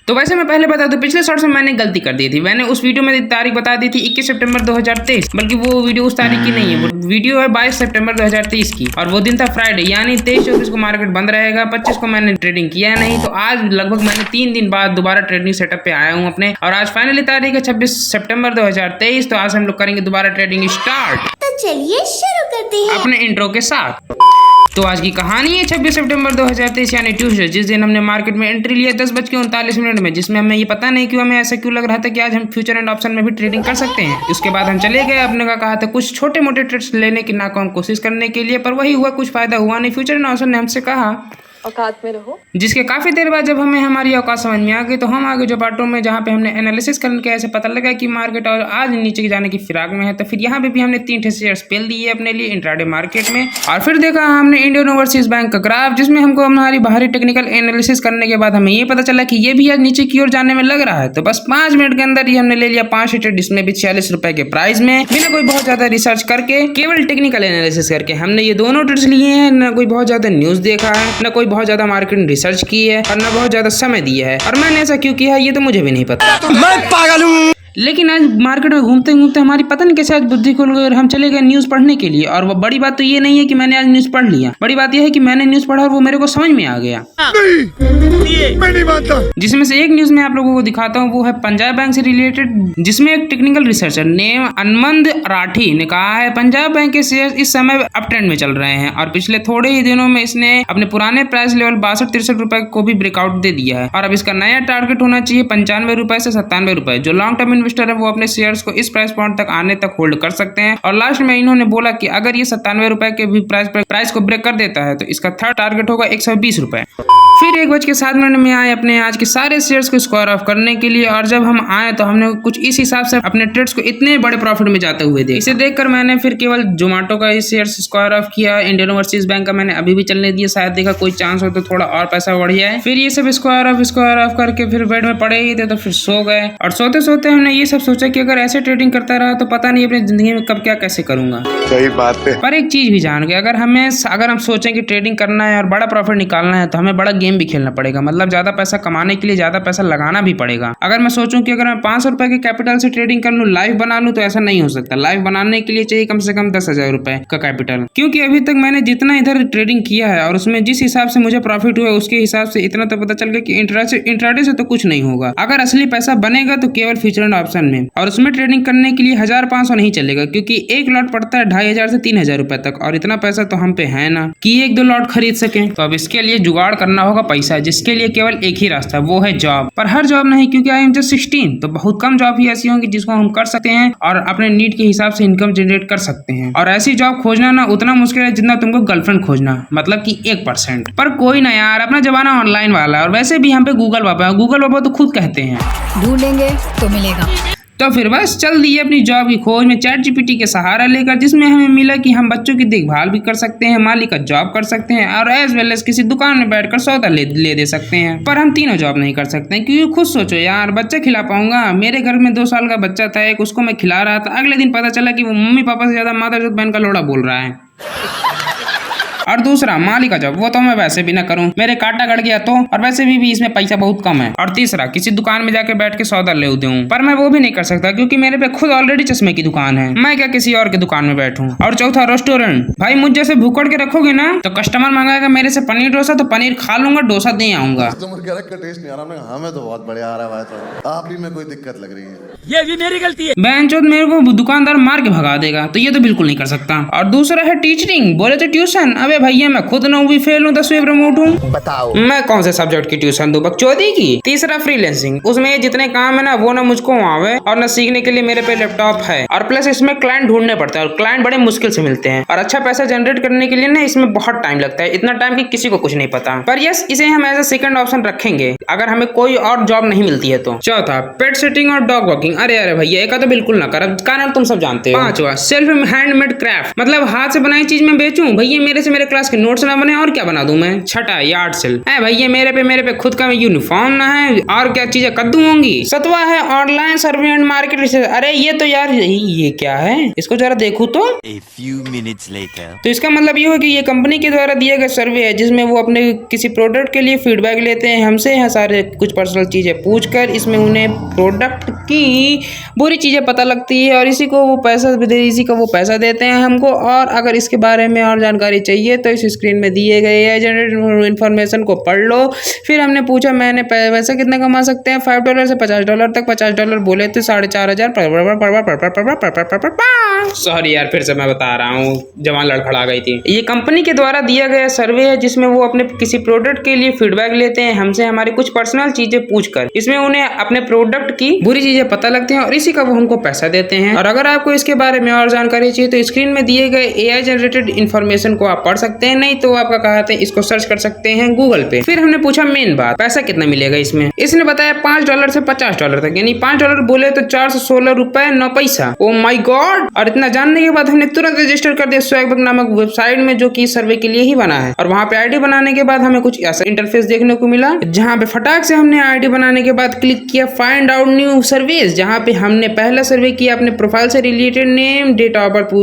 तो वैसे मैं पहले बता दूं, पिछले शॉर्ट्स में मैंने गलती कर दी थी। मैंने उस वीडियो में तारीख बता दी थी 21 सितंबर 2023, बल्कि वो वीडियो उस तारीख की नहीं है, वो वीडियो है 22 सितंबर 2023 की, और वो दिन था फ्राइडे, यानी 23-24 को मार्केट बंद रहेगा। 25 को मैंने ट्रेडिंग किया नहीं, तो आज लगभग मैंने 3 दिन बाद दोबारा ट्रेडिंग सेटअप पे आया हूँ अपने, और आज फाइनली तारीख है 26 सितंबर 2023। तो आज हम लोग करेंगे दोबारा ट्रेडिंग स्टार्ट। तो चलिए शुरू करते हैं अपने इंट्रो के साथ। तो आज की कहानी है 26 सितंबर 2023 यानी ट्यूसडे, जिस दिन हमने मार्केट में एंट्री लिया 10:39 में, जिसमें हमें ये पता नहीं क्यों, हमें ऐसा क्यों लग रहा था कि आज हम फ्यूचर एंड ऑप्शन में भी ट्रेडिंग कर सकते हैं। उसके बाद हम चले गए, अपने का कहा था कुछ छोटे मोटे ट्रेड्स लेने की नाकाम कोशिश करने के लिए, पर वही हुआ, कुछ फायदा हुआ नहीं। फ्यूचर एंड ऑप्शन ने हमसे कहा औकात में रहो, जिसके काफी देर बाद जब हमें हमारी औकात समझ में आ गई, तो हम आगे जो बातों में जहाँ पे हमने एनालिसिस करने के ऐसे पता लगा कि मार्केट और आज नीचे जाने की फिराक में है, तो फिर यहाँ पे भी हमने 3 शेयर्स पेल दिए अपने लिए इंट्राडे मार्केट में। और फिर देखा हमने इंडियन ओवरसीज बैंक का ग्राफ, जिसमें हमको हमारी बाहरी टेक्निकल एनालिसिस करने के बाद हमें ये पता चला कि ये भी आज नीचे की ओर जाने में लग रहा है। तो बस 5 मिनट के अंदर ही हमने ले लिया 5 ट्रेड, इसमें भी 46 रुपए के प्राइस में, बिना कोई बहुत ज्यादा रिसर्च करके, केवल टेक्निकल एनालिसिस करके हमने ये दोनों ट्रेड्स लिए हैं। न कोई बहुत ज्यादा न्यूज देखा है, न कोई बहुत ज्यादा मार्केट रिसर्च की है, और ना बहुत ज्यादा समय दिया है। और मैंने ऐसा क्यों किया है ये तो मुझे भी नहीं पता, मैं पागल हूँ। लेकिन आज मार्केट में घूमते घूमते हमारी पता नहीं कैसे आज बुद्धि खुल गई और हम चले गए न्यूज पढ़ने के लिए। और वो बड़ी बात तो ये नहीं है कि मैंने आज न्यूज पढ़ लिया, बड़ी बात यह है कि मैंने न्यूज पढ़ा और वो मेरे को समझ में आ गया। मैं नहीं मानता। जिसमें से एक न्यूज मैं आप लोगों को दिखाता हूँ, वो है पंजाब बैंक से रिलेटेड, जिसमें एक टेक्निकल रिसर्चर नेम अनमंद राठी ने कहा है पंजाब बैंक के शेयर इस समय अप ट्रेंड में चल रहे हैं, और पिछले थोड़े ही दिनों में इसने अपने पुराने प्राइस लेवल 62-63 रुपए को भी ब्रेकआउट दे दिया है, और अब इसका नया टारगेट होना चाहिए 95 रुपए से 97 रुपए। जो लॉन्ग टर्म इन्वेस्टर है वो अपने शेयर्स को इस प्राइस पॉइंट तक आने तक होल्ड कर सकते हैं। और लास्ट में इन्होंने बोला कि अगर ये 97 रुपए के भी प्राइस को ब्रेक कर देता है, तो इसका थर्ड टारगेट होगा 120 रुपए। फिर 1:07 में आए अपने आज के सारे शेयर्स को स्क्वायर ऑफ करने के लिए, और जब हम आए तो हमने कुछ इस हिसाब से अपने ट्रेड्स को इतने बड़े प्रॉफिट में जाते हुए देखा। इसे देखकर मैंने फिर केवल जोमेटो का शेयर स्क्वायर ऑफ किया, इंडियन ओवरसीज बैंक का मैंने अभी भी चलने दिया, शायद देखा कोई चांस हो तो थोड़ा और पैसा बढ़ जाए। फिर ये सब स्क्वायर ऑफ करके फिर बेड में पड़े ही थे, तो फिर सो गए। और सोते सोते हमने ये सब सोचा कि अगर ऐसे ट्रेडिंग करता रहा तो पता नहीं अपनी जिंदगी में कब क्या कैसे करूंगा। सही बात है। पर एक चीज भी जान गए, अगर हम सोचें कि ट्रेडिंग करना है और बड़ा प्रॉफिट निकालना है, तो हमें बड़ा गेम भी खेलना पड़ेगा। मतलब ज्यादा पैसा कमाने के लिए ज्यादा पैसा लगाना भी पड़ेगा। अगर मैं सोचूं कि अगर मैं 500 रुपए के कैपिटल से ट्रेडिंग कर लूं, लाइफ बना लूं, तो ऐसा नहीं हो सकता। लाइफ बनाने के लिए चाहिए कम से कम 10,000 रुपए का कैपिटल, क्योंकि अभी तक मैंने जितना इधर ट्रेडिंग किया है और उसमें जिस हिसाब से मुझे प्रॉफिट हुआ, उसके हिसाब से इतना तो पता चल गया कि इंट्राडे से तो कुछ नहीं होगा। अगर असली पैसा बनेगा तो केवल फ्यूचर एंड ऑप्शन में, और उसमें ट्रेडिंग करने के लिए 1500 नहीं चलेगा, क्योंकि एक लॉट पड़ता है 2500 से 3000 रुपए तक, और इतना पैसा तो हम पे है ना कि 1-2 लॉट खरीद सके। तो अब इसके लिए जुगाड़ करना होगा पैसा, जिसके लिए केवल एक ही रास्ता, वो है जॉब। पर हर जॉब नहीं, क्योंकि आई एम जस्ट 16, तो बहुत कम जॉब ही ऐसी होंगी जिसको हम कर सकते हैं और अपने नीड के हिसाब से इनकम जनरेट कर सकते हैं। और ऐसी जॉब खोजना ना उतना मुश्किल है जितना तुमको गर्लफ्रेंड खोजना, मतलब कि 1%। पर कोई ना यार, अपना जमाना ऑनलाइन वाला है, और वैसे भी हम पे गूगल पापा तो खुद कहते हैं ढूंढेंगे तो मिलेगा। तो फिर बस चल दिए अपनी जॉब की खोज में चैट जीपीटी के सहारा लेकर, जिसमें हमें मिला कि हम बच्चों की देखभाल भी कर सकते हैं, माली का जॉब कर सकते हैं, और एज वेल एज किसी दुकान में बैठकर सौदा ले दे सकते हैं। पर हम तीनों जॉब नहीं कर सकते हैं, क्योंकि खुद सोचो यार, बच्चा खिला पाऊंगा? मेरे घर में 2 साल का बच्चा था एक, उसको मैं खिला रहा था, अगले दिन पता चला कि वो मम्मी पापा से ज्यादा मादरचोद बहन का लोड़ा बोल रहा है। और दूसरा माली का जॉब, वो तो मैं वैसे भी ना करूं, मेरे कांटा गड़ गया तो, और वैसे भी इसमें पैसा बहुत कम है। और तीसरा किसी दुकान में जाके बैठ के सौदा ले दूं, पर मैं वो भी नहीं कर सकता, क्योंकि मेरे पे खुद ऑलरेडी चश्मे की दुकान है, मैं क्या किसी और की दुकान में बैठूं। और चौथा रेस्टोरेंट, भाई मुझ जैसे भूखड़ के रखोगे ना, तो कस्टमर मंगाएगा मेरे से पनीर डोसा, तो पनीर खा लूंगा, डोसा दे आऊंगा। टेस्ट नहीं आ रहा, हमें तो बहुत बढ़िया आ रहा है, आप ही में कोई दिक्कत लग रही है, ये भी मेरी गलती है। बेंचोद मेरे को दुकानदार मार के भगा देगा, तो ये तो बिल्कुल नहीं कर सकता। और दूसरा है टीचिंग, बोले तो ट्यूशन, अबे भैया मैं खुद 9वीं फेल हूँ, 10वीं प्रमोट हूँ, बताओ मैं कौन से सब्जेक्ट की ट्यूशन दूं, बकचोदी की। तीसरा फ्रीलांसिंग, उसमें जितने काम है ना वो ना मुझको आवे और ना सीखने के लिए मेरे पे लैपटॉप है, और प्लस इसमें क्लाइंट ढूंढने पड़ते हैं, और क्लाइंट बड़े मुश्किल से मिलते हैं, और अच्छा पैसा जनरेट करने के लिए ना इसमें बहुत टाइम लगता है, इतना टाइम कि किसी को कुछ नहीं पता। पर यस, इसे हम एज ए सेकंड ऑप्शन रखेंगे अगर हमें कोई और जॉब नहीं मिलती है तो। चौथा पेट सेटिंग और डॉग वॉकिंग, अरे भैया एक तो बिल्कुल ना कर, कारण तुम सब जानते हो। पांचवा सेल्फ हैंडमेड क्राफ्ट, मतलब हाथ से बनाई चीज में बेचूं, भैया मेरे से मेरे क्लास के नोट्स ना बने और क्या बना दूं मैं? छठा यार्ड सेल है भैया, मेरे पे खुद का यूनिफॉर्म ना है और क्या चीजें कद्दू होंगी। सतवा है online survey and market research. अरे ये तो यार ये क्या है, इसको जरा देखूं तो। A few minutes later. तो इसका मतलब ये हो कि ये कंपनी के द्वारा दिया गया सर्वे है जिसमें वो अपने किसी प्रोडक्ट के लिए फीडबैक लेते हैं हमसे, यहाँ सारे कुछ पर्सनल चीजें पूछकर इसमें उन्हें प्रोडक्ट की बुरी चीजें पता लगती है और इसी को वो पैसा देते हैं हमको। और अगर इसके बारे में और जानकारी चाहिए तो इस स्क्रीन में दिए गए एजेंट इन्फॉर्मेशन को पढ़ लो। फिर हमने पूछा मैंने पैसा कितना कमा सकते हैं? $5 से $50 तक। $50 बोले तो 4,500। सॉरी यार, फिर से मैं बता रहा हूँ, जवान लड़खड़ा गई थी। ये कंपनी के द्वारा दिया गया सर्वे है जिसमें वो अपने किसी प्रोडक्ट के लिए फीडबैक लेते हैं हमसे, हमारी कुछ पर्सनल चीजें पूछकर। इसमें उन्हें अपने प्रोडक्ट की बुरी चीजें पता लगती हैं और इसी का वो हमको पैसा देते हैं। और अगर आपको इसके बारे में और जानकारी चाहिए तो स्क्रीन में दिए गए AI जनरेटेड इन्फॉर्मेशन को आप पढ़ सकते हैं, नहीं तो आपका कहते हैं इसको सर्च कर सकते हैं गूगल पे। फिर हमने पूछा मेन बात, पैसा कितना मिलेगा इसमें? इसने बताया $5 से $50 तक, यानी $5 बोले तो 416 रुपए 9 पैसा। ओ माई गॉड। और इतना जानने के बाद हमने तुरंत रजिस्टर कर दिया स्वैगबग नामक वेबसाइट में, जो कि सर्वे के लिए ही बना है। और वहां पे आईडी बनाने के बाद हमें कुछ ऐसा इंटरफेस देखने को मिला, जहां पे फटाक से हमने आईडी बनाने के बाद क्लिक किया फाइंड आउट न्यू सर्विस, जहां पे हमने पहला सर्वे किया अपने प्रोफाइल से related name, date of birth.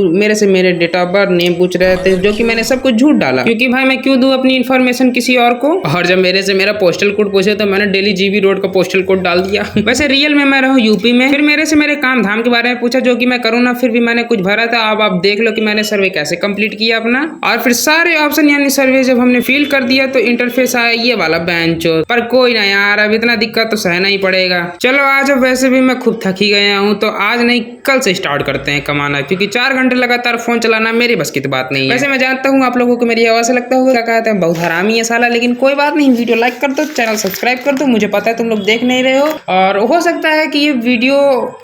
मेरे डेट ऑफ बर्थ नेम पूछ रहे थे, जो कि मैंने सब कुछ झूठ डाला, क्योंकि भाई मैं क्यों दूं अपनी इन्फॉर्मेशन किसी और को। और जब मेरे से मेरा पोस्टल कोड पूछे तो मैंने डेली GB रोड का पोस्टल कोड डाल दिया। वैसे रियल में मैं रहूं यूपी में। फिर मेरे से मेरे काम धाम के बारे में पूछा, जो कि मैं करूँ ना, फिर भी मैंने कुछ भरा था। अब आप देख लो कि मैंने सर्वे कैसे कंप्लीट किया अपना। और फिर सारे ऑप्शन यानी सर्वे जब हमने फिल कर दिया तो इंटरफेस आया ये वाला बेंचो। पर कोई ना यार, अब इतना दिक्कत तो सहना ही पड़ेगा। चलो आज अब वैसे भी मैं खूब थक ही गया हूँ, तो आज नहीं कल से स्टार्ट करते हैं कमाना, क्योंकि 4 घंटे लगातार फोन चलाना मेरी बस की तो बात नहीं है। वैसे मैं जानता हूँ आप लोगों को मेरी आवाज से लगता होगा क्या कहते हैं बहुत हरामी है साला, लेकिन कोई बात नहीं। वीडियो लाइक कर दो, चैनल सब्सक्राइब कर दो, मुझे पता है तुम लोग देख नहीं रहे हो। और हो सकता है कि ये वीडियो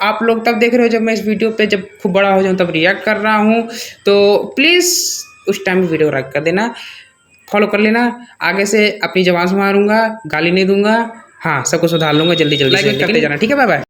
आप लोग तब देख रहे हो जब मैं इस वीडियो पे जब खूब बड़ा हो जाऊँ तब रिएक्ट कर रहा हूँ, तो प्लीज़ उस टाइम वीडियो लाइक कर देना, फॉलो कर लेना। आगे से अपनी जबान से मारूंगा, गाली नहीं दूंगा, हाँ सब कुछ सुधार लूंगा जल्दी जल्दी। लाइक करते जाना, ठीक है, बाय बाय।